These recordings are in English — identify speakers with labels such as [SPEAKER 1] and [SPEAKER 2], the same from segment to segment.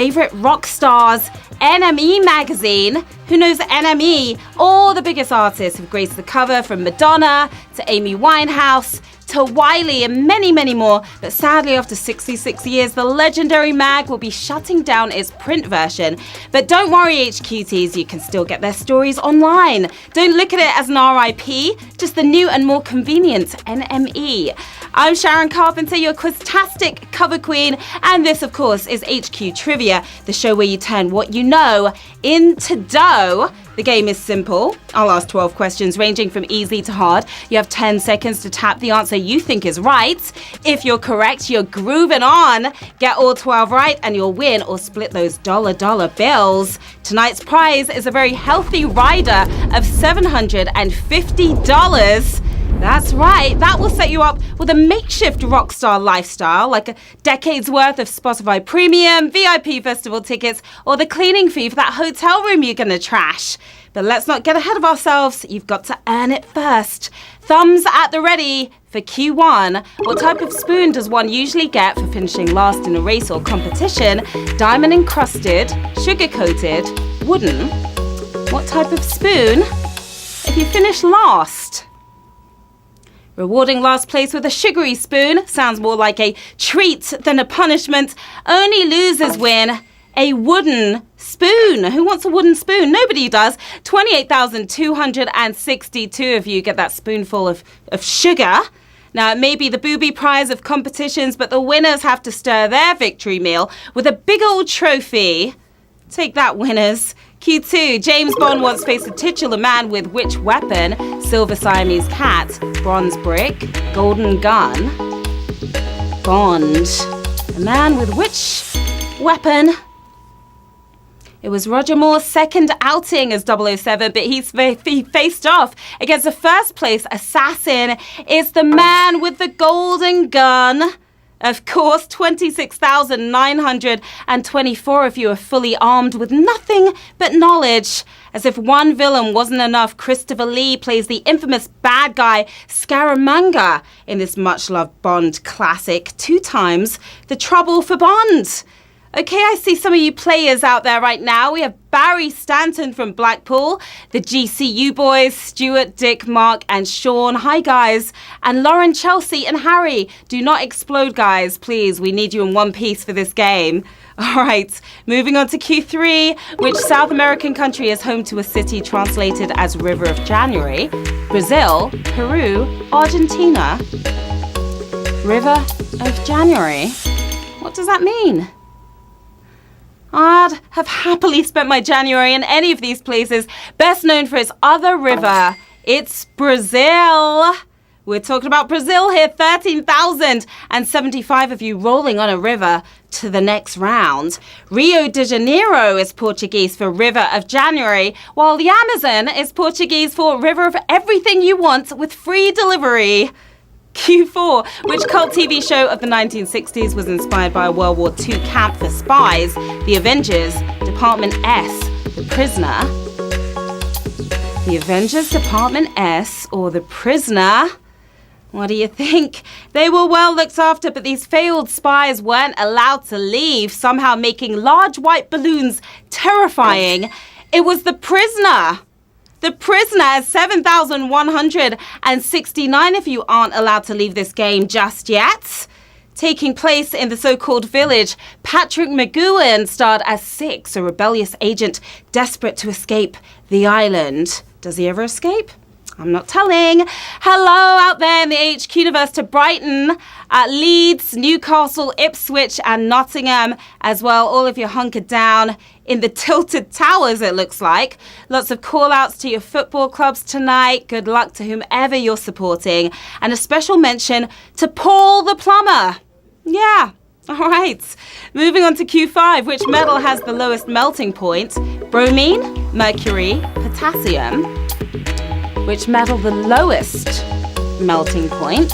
[SPEAKER 1] favorite rock stars, NME magazine. Who knows NME? All the biggest artists have graced the cover, from Madonna to Amy Winehouse to Wiley and many, many more. But sadly, after 66 years, the legendary mag will be shutting down its print version. But don't worry, HQTs, you can still get their stories online. Don't look at it as an RIP, just the new and more convenient NME. I'm Sharon Carpenter, your quiztastic cover queen, and this, of course, is HQ Trivia, the show where you turn what you know into dough. The game is simple. I'll ask 12 questions ranging from easy to hard. You have 10 seconds to tap the answer you think is right. If you're correct, you're grooving on. Get all 12 right and you'll win or split those dollar bills. Tonight's prize is a very healthy rider of $750. That's right, that will set you up with a makeshift rock star lifestyle, like a decade's worth of Spotify Premium, VIP festival tickets, or the cleaning fee for that hotel room you're gonna trash. But let's not get ahead of ourselves, you've got to earn it first. Thumbs at the ready for Q1. What type of spoon does one usually get for finishing last in a race or competition? Diamond encrusted, sugar coated, wooden. What type of spoon if you finish last? Rewarding last place with a sugary spoon sounds more like a treat than a punishment. Only losers win a wooden spoon. Who wants a wooden spoon? Nobody does. 28,262 of you get that spoonful of sugar. Now, it may be the booby prize of competitions, but the winners have to stir their victory meal with a big old trophy. Take that, winners. Q2, James Bond once faced a titular man with which weapon? Silver Siamese cat, bronze brick, golden gun. Bond. A man with which weapon? It was Roger Moore's second outing as 007, but he faced off against the first place assassin. It's the man with the golden gun. Of course, 26,924 of you are fully armed with nothing but knowledge. As if one villain wasn't enough, Christopher Lee plays the infamous bad guy Scaramanga in this much-loved Bond classic, 2 times The Trouble for Bond. Okay, I see some of you players out there right now. We have Barry Stanton from Blackpool, the GCU boys, Stuart, Dick, Mark, and Sean. Hi, guys. And Lauren, Chelsea, and Harry. Do not explode, guys. Please, we need you in one piece for this game. All right, moving on to Q3. Which South American country is home to a city translated as River of January? Brazil, Peru, Argentina. River of January. What does that mean? I'd have happily spent my January in any of these places, best known for its other river. It's Brazil. We're talking about Brazil here, 13,075 of you rolling on a river to the next round. Rio de Janeiro is Portuguese for River of January, while the Amazon is Portuguese for River of Everything You Want with free delivery. Q4, which cult TV show of the 1960s was inspired by a World War II camp for spies? The Avengers, Department S, The Prisoner. The Avengers, Department S, or The Prisoner? What do you think? They were well looked after, but these failed spies weren't allowed to leave, somehow making large white balloons terrifying. It was The Prisoner. The Prisoner is 7,169 if you aren't allowed to leave this game just yet. Taking place in the so-called village, Patrick McGoohan starred as Six, a rebellious agent desperate to escape the island. Does he ever escape? I'm not telling. Hello out there in the HQ universe to Brighton, Leeds, Newcastle, Ipswich and Nottingham as well. All of you hunkered down in the Tilted Towers, it looks like. Lots of call-outs to your football clubs tonight. Good luck to whomever you're supporting. And a special mention to Paul the Plumber. Yeah, all right. Moving on to Q5, which metal has the lowest melting point? Bromine, mercury, potassium. Which metal the lowest melting point?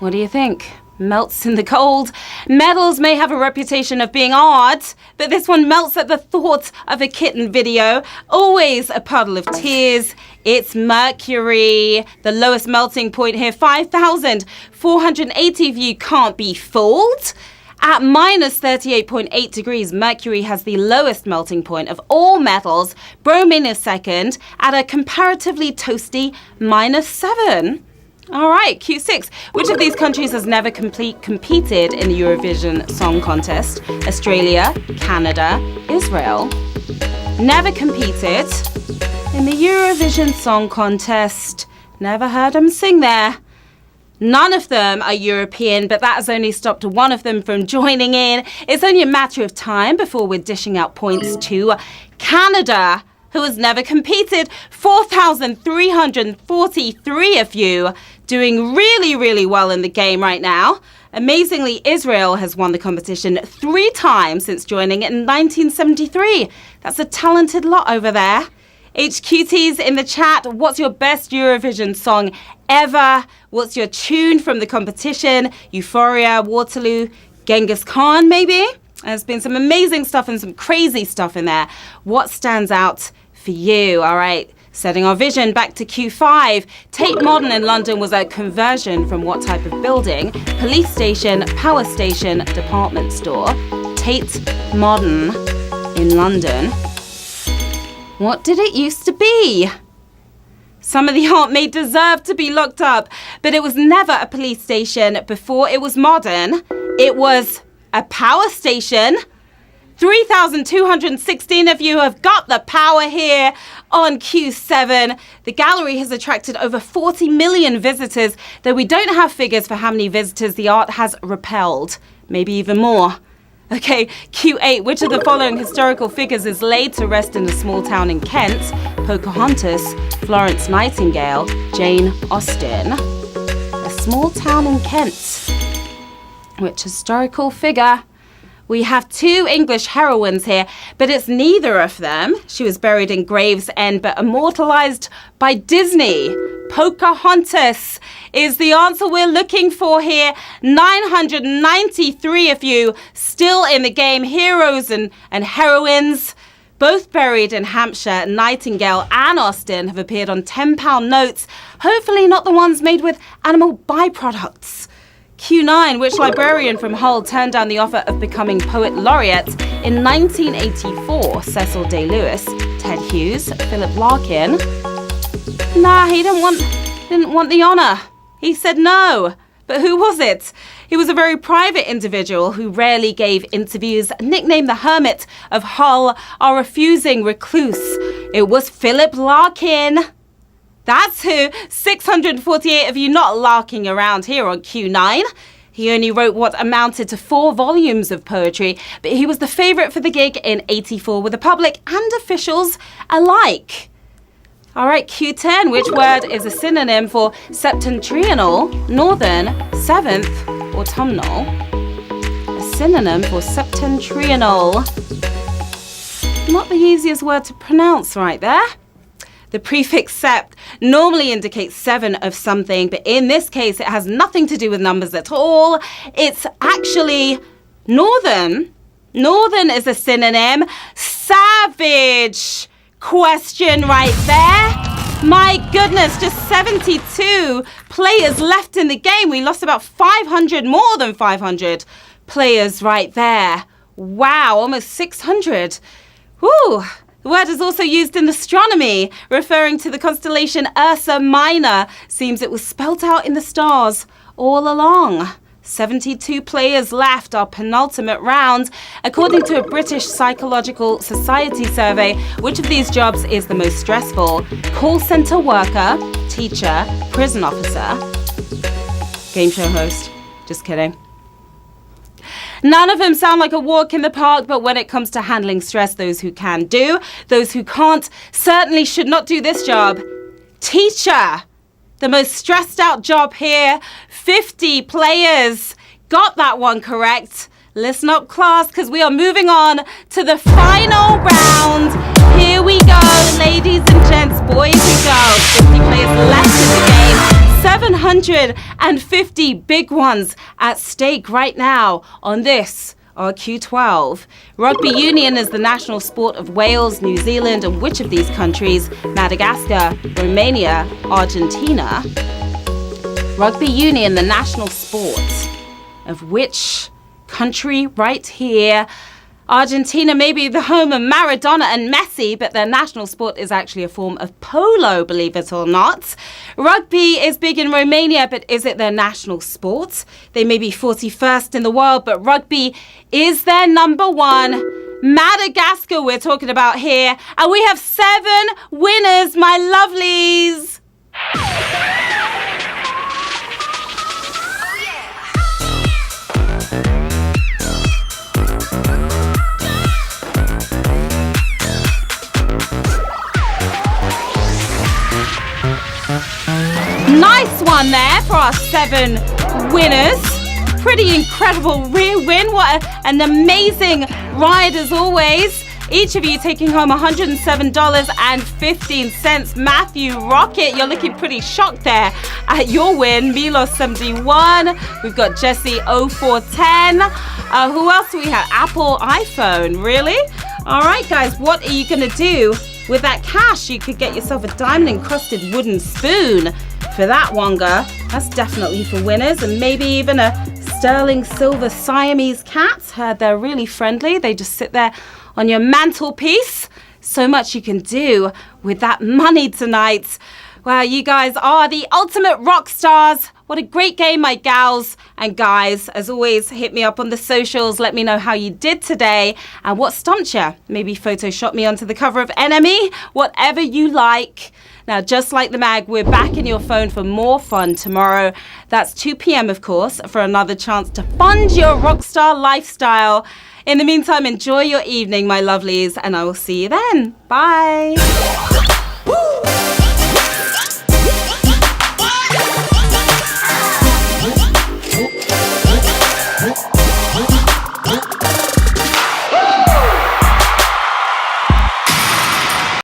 [SPEAKER 1] What do you think? Melts in the cold. Metals may have a reputation of being odd, but this one melts at the thought of a kitten video. Always a puddle of tears. It's mercury. The lowest melting point here, 5,480 of you can't be fooled. At minus 38.8 degrees, mercury has the lowest melting point of all metals. Bromine is second at a comparatively toasty minus 7. All right, Q6. Which of these countries has never competed in the Eurovision Song Contest? Australia, Canada, Israel. Never competed in the Eurovision Song Contest. Never heard them sing there. None of them are European, but that has only stopped one of them from joining in. It's only a matter of time before we're dishing out points to Canada, who has never competed. 4,343 of you doing really, really well in the game right now. Amazingly, Israel has won the competition 3 times since joining in 1973. That's a talented lot over there. HQTs in the chat, what's your best Eurovision song ever? What's your tune from the competition? Euphoria, Waterloo, Genghis Khan, maybe? There's been some amazing stuff and some crazy stuff in there. What stands out for you? All right, setting our vision back to Q5. Tate Modern in London was a conversion from what type of building? Police station, power station, department store. Tate Modern in London. What did it used to be? Some of the art may deserve to be looked up, but it was never a police station before it was modern. It was a power station. 3,216 of you have got the power here on Q7. The gallery has attracted over 40 million visitors, though we don't have figures for how many visitors the art has repelled. Maybe even more. Okay, Q8, which of the following historical figures is laid to rest in a small town in Kent? Pocahontas, Florence Nightingale, Jane Austen. A small town in Kent. Which historical figure? We have 2 English heroines here, but it's neither of them. She was buried in Gravesend, but immortalized by Disney. Pocahontas is the answer we're looking for here. 993 of you still in the game, heroes and heroines. Both buried in Hampshire. Nightingale and Austen have appeared on £10 notes, hopefully not the ones made with animal byproducts. Q9, which librarian from Hull turned down the offer of becoming poet laureate in 1984? Cecil Day Lewis, Ted Hughes, Philip Larkin. Nah, he didn't want the honour. He said no. But who was it? He was a very private individual who rarely gave interviews, nicknamed the Hermit of Hull, a refusing recluse. It was Philip Larkin. That's who. 648 of you not larking around here on Q9. He only wrote what amounted to 4 volumes of poetry, but he was the favourite for the gig in '84 with the public and officials alike. All right, Q10, which word is a synonym for septentrional, northern, 7th, autumnal? A synonym for septentrional. Not the easiest word to pronounce right there. The prefix sept normally indicates 7 of something, but in this case, it has nothing to do with numbers at all. It's actually northern. Northern is a synonym. Savage question right there. My goodness, just 72 players left in the game. We lost about 500, more than 500 players right there. Wow, almost 600. Woo! The word is also used in astronomy, referring to the constellation Ursa Minor. Seems it was spelt out in the stars all along. 72 players left, our penultimate round. According to a British Psychological Society survey, which of these jobs is the most stressful? Call centre worker, teacher, prison officer. Game show host. Just kidding. None of them sound like a walk in the park, but when it comes to handling stress, those who can do, those who can't certainly should not do this job. Teacher, the most stressed out job here. 50 players got that one correct. Listen up, class, because we are moving on to the final round. Here we go, ladies and gents, boys and girls. 50 players left in the game. 750 big ones at stake right now on this, our Q12. Rugby union is the national sport of Wales, New Zealand, and which of these countries? Madagascar, Romania, Argentina. Rugby union, the national sport of which country right here. Argentina may be the home of Maradona and Messi, but their national sport is actually a form of polo, believe it or not. Rugby is big in Romania, but is it their national sport? They may be 41st in the world, but rugby is their number one. Madagascar we're talking about here, and we have 7 winners, my lovelies. Nice one there for our 7 winners. Pretty incredible win. What an amazing ride as always. Each of you taking home $107.15. Matthew Rocket, you're looking pretty shocked there at your win. Milos 71. We've got Jesse 0410. Who else do we have? Apple iPhone. Really? All right, guys, what are you going to do with that cash? You could get yourself a diamond-encrusted wooden spoon for that, Wonga. That's definitely for winners. And maybe even a sterling silver Siamese cat. Heard they're really friendly. They just sit there on your mantelpiece. So much you can do with that money tonight. Wow, you guys are the ultimate rock stars. What a great game, my gals and guys. As always, hit me up on the socials. Let me know how you did today and what stumped you. Maybe Photoshop me onto the cover of NME. Whatever you like. Now, just like the mag, we're back in your phone for more fun tomorrow. That's 2 p.m., of course, for another chance to fund your rockstar lifestyle. In the meantime, enjoy your evening, my lovelies, and I will see you then. Bye.